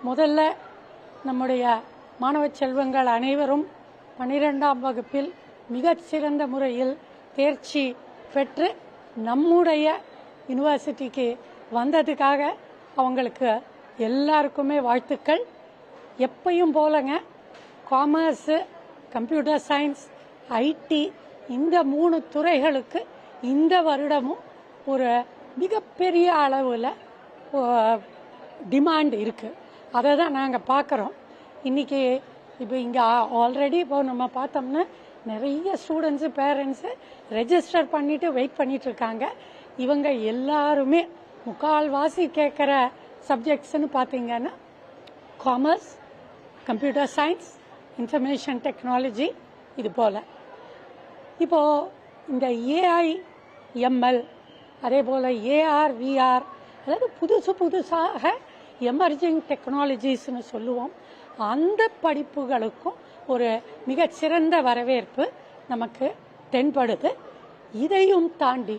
முதல்ல நம்முடைய மாணவ செல்வங்கள் அனைவரும் 12ஆம் வகுப்பில் மிகச்சிறந்த முறையில் தேர்ச்சி பெற்று நம்முடைய யூனிவர்சிட்டிக்கு வந்ததுக்காக அவங்களுக்கு எல்லாருக்குமே வாழ்த்துக்கள். எப்பயும் போலங்க காமர்ஸு, கம்ப்யூட்டர் சயின்ஸ், ஐடி இந்த 3 துறைகளுக்கு இந்த வருடமும் ஒரு மிகப்பெரிய அளவில் டிமாண்ட் இருக்குது. அதை தான் நாங்கள் பார்க்குறோம். இன்றைக்கி இப்போ இங்கே ஆல்ரெடி இப்போ நம்ம பார்த்தோம்னா நிறைய ஸ்டூடெண்ட்ஸு பேரண்ட்ஸு ரெஜிஸ்டர் பண்ணிவிட்டு வெயிட் பண்ணிகிட்ருக்காங்க. இவங்க எல்லாருமே முக்கால்வாசி கேட்குற சப்ஜெக்ட்ஸ்ன்னு பார்த்தீங்கன்னா commerce, computer science, information technology இது போல். இப்போது இந்த ஏஐஎம்எல் அதே போல் ஏஆர் விஆர் அதாவது புதுசாக எமர்ஜிங் டெக்னாலஜிஸ்னு சொல்லுவோம். அந்த படிப்புகளுக்கும் ஒரு மிகச்சிறந்த வரவேற்பு நமக்கு தென்படுது. இதையும் தாண்டி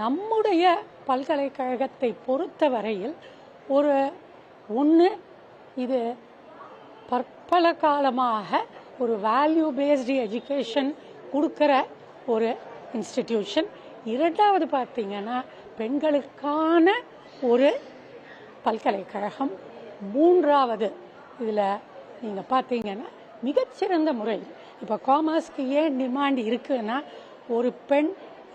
நம்முடைய பல்கலைக்கழகத்தை பொறுத்த வரையில் ஒன்று இது பற்பல காலமாக ஒரு வேல்யூ பேஸ்டு எஜுகேஷன் கொடுக்குற ஒரு இன்ஸ்டிடியூஷன். இரண்டாவது பார்த்தீங்கன்னா பெண்களுக்கான ஒரு பல்கலைக்கழகம். மூன்றாவது இதில் நீங்கள் பார்த்தீங்கன்னா மிகச்சிறந்த முறையில் இப்போ காமர்ஸ்க்கு ஏன் டிமாண்ட் இருக்குன்னா, ஒரு பெண்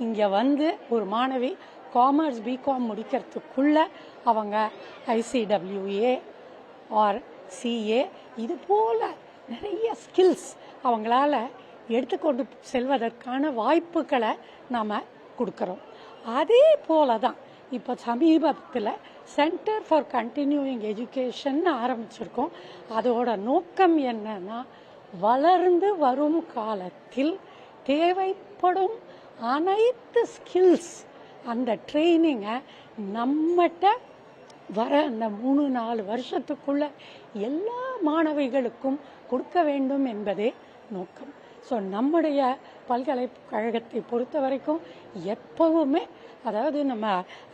இங்கே வந்து ஒரு மாணவி காமர்ஸ் பிகாம் முடிக்கிறதுக்குள்ள அவங்க ஐசிடபிள்யூஏ ஆர் சிஏ இது போல் நிறைய ஸ்கில்ஸ் அவங்களால எடுத்துக்கொண்டு செல்வதற்கான வாய்ப்புகளை நாம் கொடுக்குறோம். அதே போல தான் இப்போ சமீபத்தில் சென்டர் ஃபார் கண்டினியூயிங் எஜுகேஷன் ஆரம்பிச்சிருக்கோம். அதோட நோக்கம் என்னன்னா, வளர்ந்து வரும் காலத்தில் தேவைப்படும் அனைத்து ஸ்கில்ஸ் அந்த ட்ரைனிங்கை நம்மகிட்ட வர அந்த 3-4 வருஷத்துக்குள்ள எல்லா மாணவிகளுக்கும் கொடுக்க வேண்டும் என்பதே நோக்கம். ஸோ நம்முடைய பல்கலைக்கழகத்தை பொறுத்த வரைக்கும் எப்பவுமே அதாவது நம்ம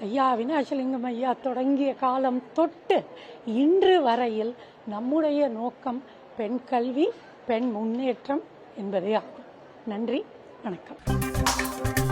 ஐயா அவினாஷலிங்கம் ஐயா தொடங்கிய காலம் தொட்டு இன்று வரையில் நம்முடைய நோக்கம் பெண் கல்வி, பெண் முன்னேற்றம் என்பதே ஆகும். நன்றி, வணக்கம்.